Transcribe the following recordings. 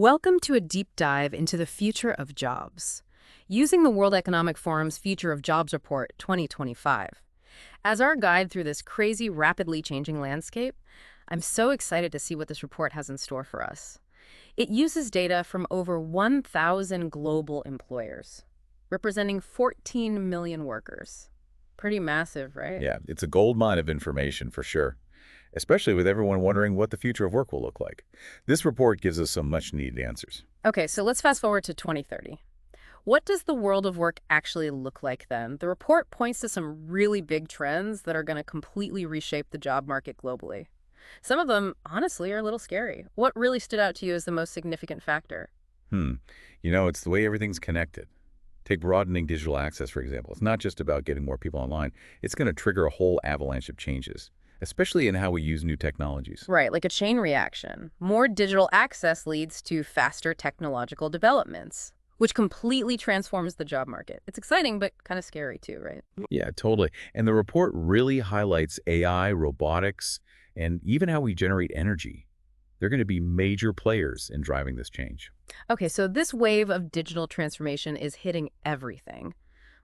Welcome to a deep dive into the future of jobs, using the World Economic Forum's Future of Jobs Report 2025. As our guide through this crazy, rapidly changing landscape, I'm so excited to see what this report has in store for us. It uses data from over 1,000 global employers, representing 14 million workers. Pretty massive, right? Yeah, it's a goldmine of information for sure, especially with everyone wondering what the future of work will look like. This report gives us some much-needed answers. Okay, so let's fast forward to 2030. What does the world of work actually look like then? The report points to some really big trends that are going to completely reshape the job market globally. Some of them, honestly, are a little scary. What really stood out to you as the most significant factor? It's the way everything's connected. Take broadening digital access, for example. It's not just about getting more people online. It's going to trigger a whole avalanche of changes, especially in how we use new technologies. Right, like a chain reaction. More digital access leads to faster technological developments, which completely transforms the job market. It's exciting, but kind of scary too, right? Yeah, totally. And the report really highlights AI, robotics, and even how we generate energy. They're going to be major players in driving this change. Okay, so this wave of digital transformation is hitting everything.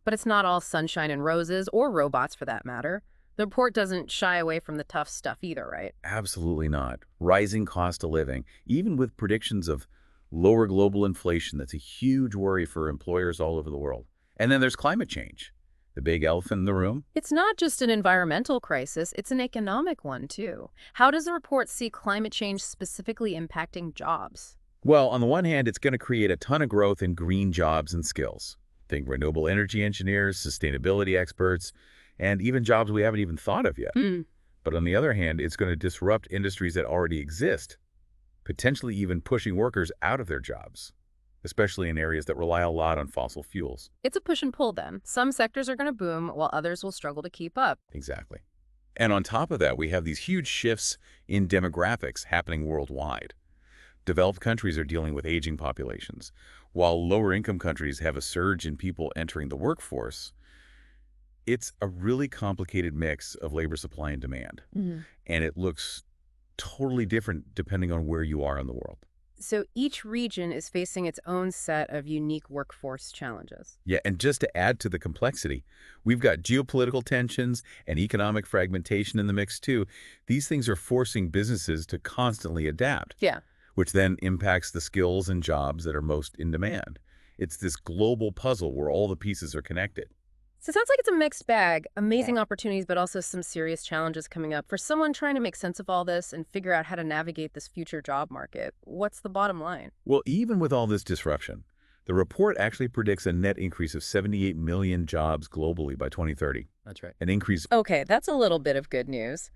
But it's not all sunshine and roses, or robots for that matter. The report doesn't shy away from the tough stuff either, right? Absolutely not. Rising cost of living, even with predictions of lower global inflation, that's a huge worry for employers all over the world. And then there's climate change, the big elephant in the room. It's not just an environmental crisis, it's an economic one too. How does the report see climate change specifically impacting jobs? Well, on the one hand, it's going to create a ton of growth in green jobs and skills. Think renewable energy engineers, sustainability experts, and even jobs we haven't even thought of yet. But on the other hand, it's going to disrupt industries that already exist, potentially even pushing workers out of their jobs, especially in areas that rely a lot on fossil fuels. It's a push and pull then. Some sectors are going to boom while others will struggle to keep up. Exactly. And on top of that, we have these huge shifts in demographics happening worldwide. Developed countries are dealing with aging populations, while lower-income countries have a surge in people entering the workforce. It's a really complicated mix of labor supply and demand, and it looks totally different depending on where you are in the world. So each region is facing its own set of unique workforce challenges. Yeah, and just to add to the complexity, we've got geopolitical tensions and economic fragmentation in the mix too. These things are forcing businesses to constantly adapt. Yeah. Which then impacts the skills and jobs that are most in demand. It's this global puzzle where all the pieces are connected. So it sounds like it's a mixed bag. Amazing opportunities, but also some serious challenges coming up. For someone trying to make sense of all this and figure out how to navigate this future job market, what's the bottom line? Well, even with all this disruption, the report actually predicts a net increase of 78 million jobs globally by 2030. That's right. An increase. Okay, that's a little bit of good news.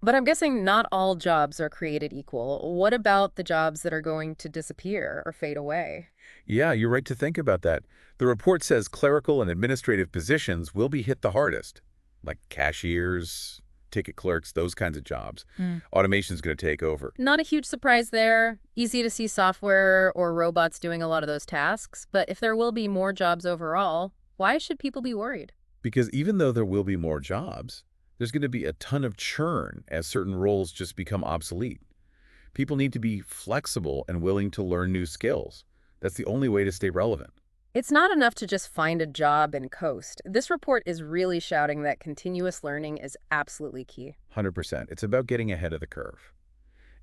But I'm guessing not all jobs are created equal. What about the jobs that are going to disappear or fade away? Yeah, you're right to think about that. The report says clerical and administrative positions will be hit the hardest, like cashiers, ticket clerks, those kinds of jobs. Automation is going to take over. Not a huge surprise there. Easy to see software or robots doing a lot of those tasks. But if there will be more jobs overall, why should people be worried? Because even though there will be more jobs, there's going to be a ton of churn as certain roles just become obsolete. People need to be flexible and willing to learn new skills. That's the only way to stay relevant. It's not enough to just find a job and coast. This report is really shouting that continuous learning is absolutely key. 100%. It's about getting ahead of the curve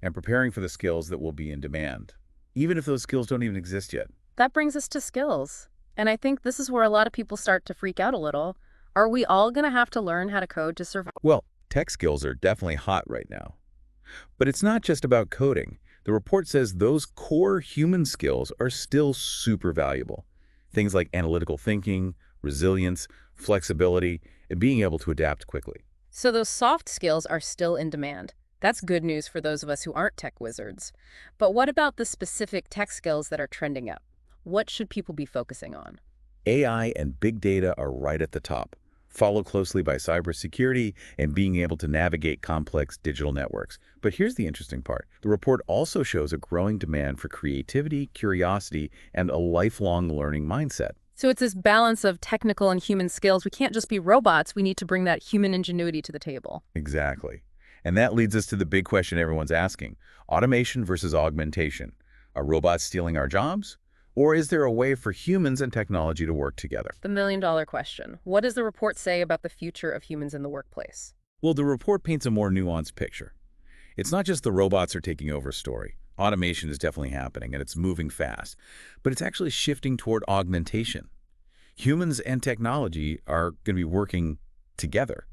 and preparing for the skills that will be in demand, even if those skills don't even exist yet. That brings us to skills. And I think this is where a lot of people start to freak out a little. Are we all going to have to learn how to code to survive? Well, tech skills are definitely hot right now. But it's not just about coding. The report says those core human skills are still super valuable. Things like analytical thinking, resilience, flexibility, and being able to adapt quickly. So those soft skills are still in demand. That's good news for those of us who aren't tech wizards. But what about the specific tech skills that are trending up? What should people be focusing on? AI and big data are right at the top, followed closely by cybersecurity and being able to navigate complex digital networks. But here's the interesting part. The report also shows a growing demand for creativity, curiosity, and a lifelong learning mindset. So it's this balance of technical and human skills. We can't just be robots. We need to bring that human ingenuity to the table. Exactly. And that leads us to the big question everyone's asking. Automation versus augmentation. Are robots stealing our jobs? Or is there a way for humans and technology to work together? The million-dollar question. What does the report say about the future of humans in the workplace? Well, the report paints a more nuanced picture. It's not just the robots are taking over story. Automation is definitely happening, and it's moving fast. But it's actually shifting toward augmentation. Humans and technology are going to be working together,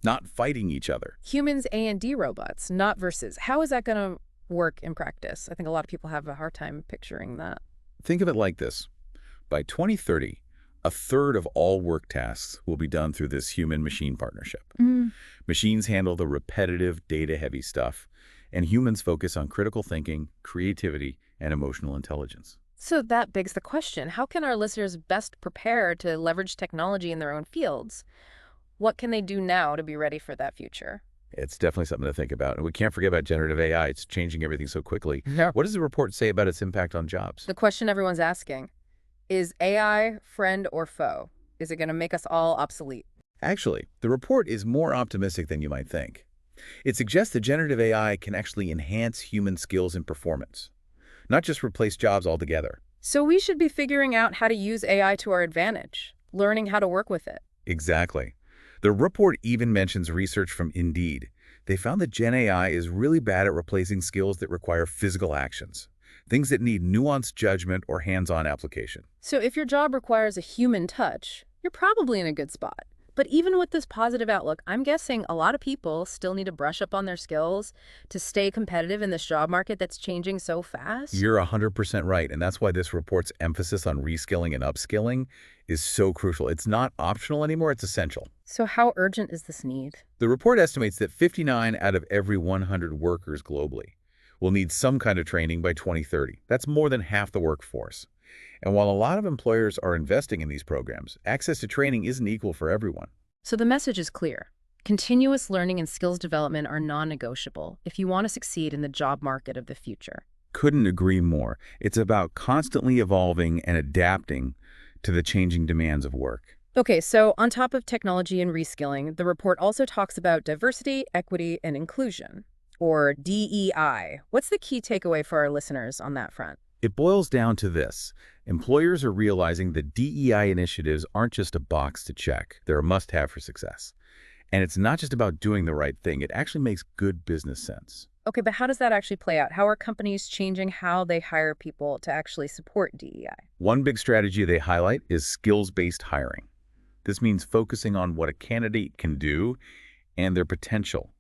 not fighting each other. Humans and robots, not versus. How is that going to work in practice? I think a lot of people have a hard time picturing that. Think of it like this. By 2030, a third of all work tasks will be done through this human-machine partnership. Machines handle the repetitive, data-heavy stuff, and humans focus on critical thinking, creativity, and emotional intelligence. So that begs the question, how can our listeners best prepare to leverage technology in their own fields? What can they do now to be ready for that future? It's definitely something to think about. And we can't forget about generative AI. It's changing everything so quickly. Yeah. What does the report say about its impact on jobs? The question everyone's asking, is AI friend or foe? Is it going to make us all obsolete? Actually, the report is more optimistic than you might think. It suggests that generative AI can actually enhance human skills and performance, not just replace jobs altogether. So we should be figuring out how to use AI to our advantage, learning how to work with it. Exactly. The report even mentions research from Indeed. They found that Gen AI is really bad at replacing skills that require physical actions, things that need nuanced judgment or hands-on application. So if your job requires a human touch, you're probably in a good spot. But even with this positive outlook, I'm guessing a lot of people still need to brush up on their skills to stay competitive in this job market that's changing so fast. You're 100% right, and that's why this report's emphasis on reskilling and upskilling is so crucial. It's not optional anymore, it's essential. So how urgent is this need? The report estimates that 59 out of every 100 workers globally will need some kind of training by 2030. That's more than half the workforce. And while a lot of employers are investing in these programs, access to training isn't equal for everyone. So the message is clear. Continuous learning and skills development are non-negotiable if you want to succeed in the job market of the future. Couldn't agree more. It's about constantly evolving and adapting to the changing demands of work. Okay, so on top of technology and reskilling, the report also talks about diversity, equity, and inclusion, or DEI. What's the key takeaway for our listeners on that front? It boils down to this. Employers are realizing that DEI initiatives aren't just a box to check. They're a must-have for success. And it's not just about doing the right thing. It actually makes good business sense. Okay, but how does that actually play out? How are companies changing how they hire people to actually support DEI? One big strategy they highlight is skills-based hiring. This means focusing on what a candidate can do and their potential,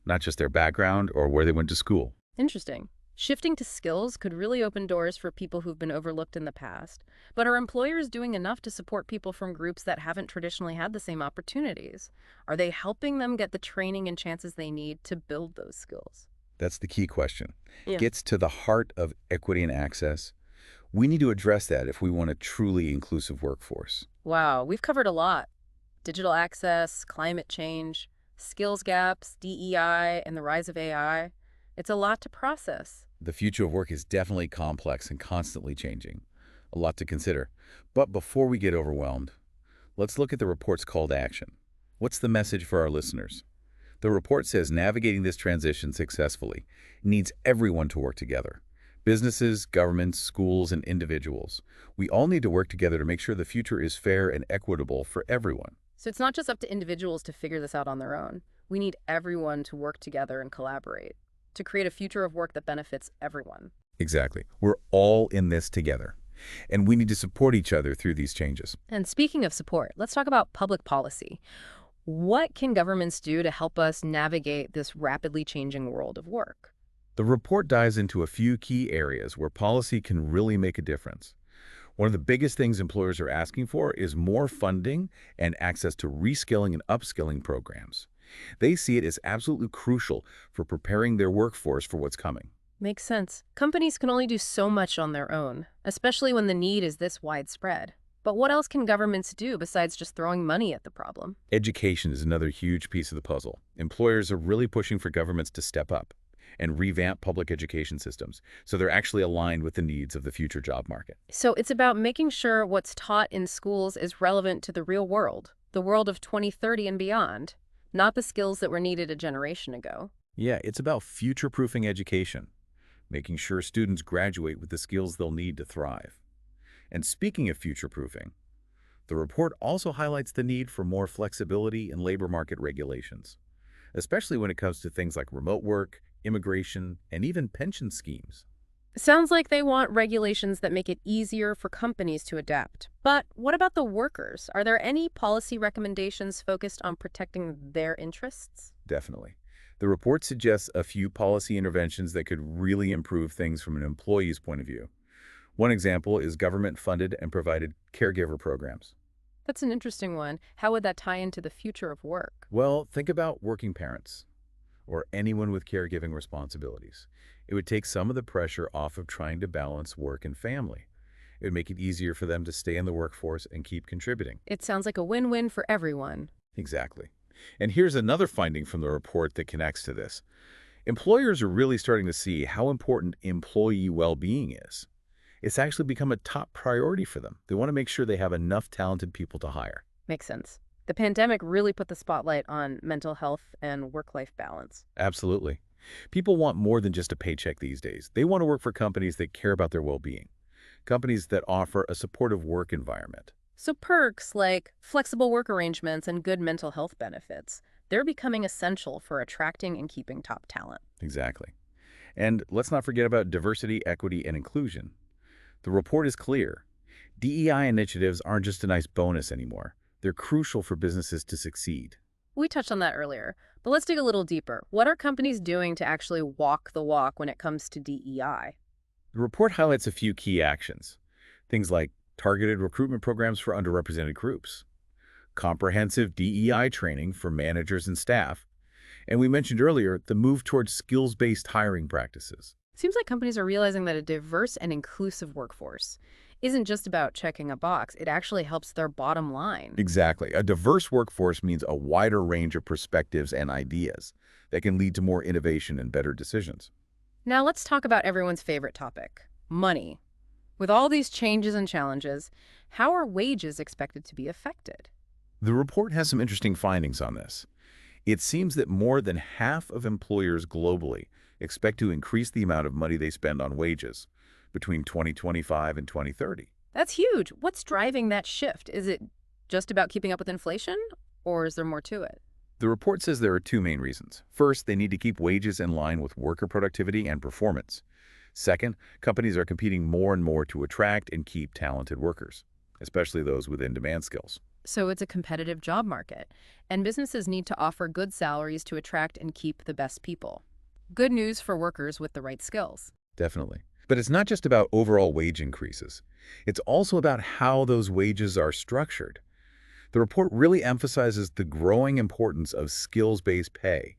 not just their background or where they went to school. Interesting. Shifting to skills could really open doors for people who've been overlooked in the past. But are employers doing enough to support people from groups that haven't traditionally had the same opportunities? Are they helping them get the training and chances they need to build those skills? That's the key question. Yeah. Gets to the heart of equity and access. We need to address that if we want a truly inclusive workforce. Wow, we've covered a lot. Digital access, climate change, skills gaps, DEI, and the rise of AI. It's a lot to process. The future of work is definitely complex and constantly changing. A lot to consider. But before we get overwhelmed, let's look at the report's call to action. What's the message for our listeners? The report says navigating this transition successfully needs everyone to work together. Businesses, governments, schools, and individuals. We all need to work together to make sure the future is fair and equitable for everyone. So it's not just up to individuals to figure this out on their own. We need everyone to work together and collaborate to create a future of work that benefits everyone. Exactly. We're all in this together, and we need to support each other through these changes. And speaking of support, let's talk about public policy. What can governments do to help us navigate this rapidly changing world of work? The report dives into a few key areas where policy can really make a difference. One of the biggest things employers are asking for is more funding and access to reskilling and upskilling programs. They see it as absolutely crucial for preparing their workforce for what's coming. Makes sense. Companies can only do so much on their own, especially when the need is this widespread. But what else can governments do besides just throwing money at the problem? Education is another huge piece of the puzzle. Employers are really pushing for governments to step up and revamp public education systems so they're actually aligned with the needs of the future job market. So it's about making sure what's taught in schools is relevant to the real world, the world of 2030 and beyond, not the skills that were needed a generation ago. Yeah, it's about future-proofing education, making sure students graduate with the skills they'll need to thrive. And speaking of future-proofing, the report also highlights the need for more flexibility in labor market regulations, especially when it comes to things like remote work, immigration, and even pension schemes. Sounds like they want regulations that make it easier for companies to adapt. But what about the workers? Are there any policy recommendations focused on protecting their interests? Definitely. The report suggests a few policy interventions that could really improve things from an employee's point of view. One example is government-funded and provided caregiver programs. That's an interesting one. How would that tie into the future of work? Well, think about working parents or anyone with caregiving responsibilities. It would take some of the pressure off of trying to balance work and family. It would make it easier for them to stay in the workforce and keep contributing. It sounds like a win-win for everyone. Exactly. And here's another finding from the report that connects to this. Employers are really starting to see how important employee well-being is. It's actually become a top priority for them. They want to make sure they have enough talented people to hire. Makes sense. The pandemic really put the spotlight on mental health and work-life balance. Absolutely. People want more than just a paycheck these days. They want to work for companies that care about their well-being, companies that offer a supportive work environment. So perks like flexible work arrangements and good mental health benefits, they're becoming essential for attracting and keeping top talent. Exactly. And let's not forget about diversity, equity, and inclusion. The report is clear. DEI initiatives aren't just a nice bonus anymore. They're crucial for businesses to succeed. We touched on that earlier, but let's dig a little deeper. What are companies doing to actually walk the walk when it comes to DEI? The report highlights a few key actions. Things like targeted recruitment programs for underrepresented groups, comprehensive DEI training for managers and staff, and we mentioned earlier the move towards skills-based hiring practices. Seems like companies are realizing that a diverse and inclusive workforce isn't just about checking a box. It actually helps their bottom line. Exactly. A diverse workforce means a wider range of perspectives and ideas that can lead to more innovation and better decisions. Now let's talk about everyone's favorite topic, money. With all these changes and challenges, how are wages expected to be affected? The report has some interesting findings on this. It seems that more than half of employers globally expect to increase the amount of money they spend on wages between 2025 and 2030. That's huge. What's driving that shift? Is it just about keeping up with inflation, or is there more to it? The report says there are two main reasons. First, they need to keep wages in line with worker productivity and performance. Second, companies are competing more and more to attract and keep talented workers, especially those with in-demand skills. So it's a competitive job market, and businesses need to offer good salaries to attract and keep the best people. Good news for workers with the right skills. Definitely. But it's not just about overall wage increases. It's also about how those wages are structured. The report really emphasizes the growing importance of skills-based pay.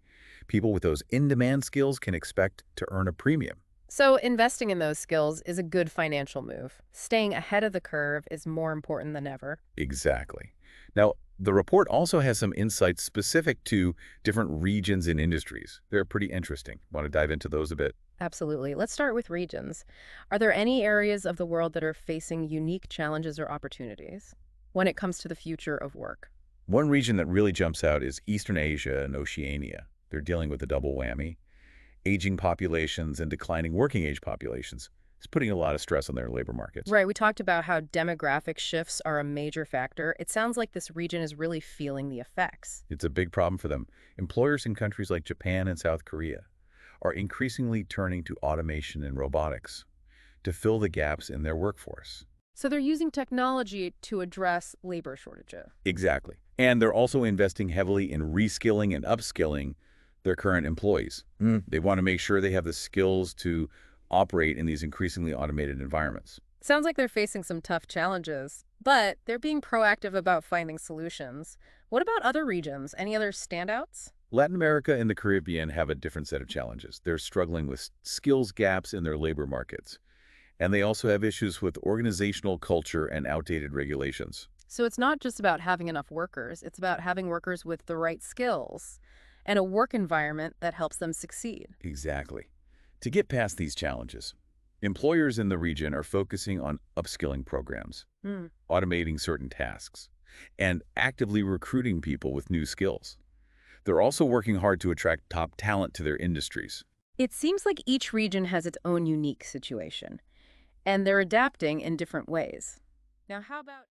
People with those in-demand skills can expect to earn a premium. So investing in those skills is a good financial move. Staying ahead of the curve is more important than ever. Exactly. Now, the report also has some insights specific to different regions and industries. They're pretty interesting. Want to dive into those a bit? Absolutely. Let's start with regions. Are there any areas of the world that are facing unique challenges or opportunities when it comes to the future of work? One region that really jumps out is Eastern Asia and Oceania. They're dealing with a double whammy. Aging populations and declining working age populations. It's putting a lot of stress on their labor markets. Right, we talked about how demographic shifts are a major factor. It sounds like this region is really feeling the effects. It's a big problem for them. Employers in countries like Japan and South Korea are increasingly turning to automation and robotics to fill the gaps in their workforce. So they're using technology to address labor shortages. Exactly. And they're also investing heavily in reskilling and upskilling their current employees. They want to make sure they have the skills to operate in these increasingly automated environments. Sounds like they're facing some tough challenges, but they're being proactive about finding solutions. What about other regions? Any other standouts? Latin America and the Caribbean have a different set of challenges. They're struggling with skills gaps in their labor markets. And they also have issues with organizational culture and outdated regulations. So it's not just about having enough workers, it's about having workers with the right skills and a work environment that helps them succeed. Exactly. To get past these challenges, employers in the region are focusing on upskilling programs, automating certain tasks, and actively recruiting people with new skills. They're also working hard to attract top talent to their industries. It seems like each region has its own unique situation, and they're adapting in different ways. Now, how about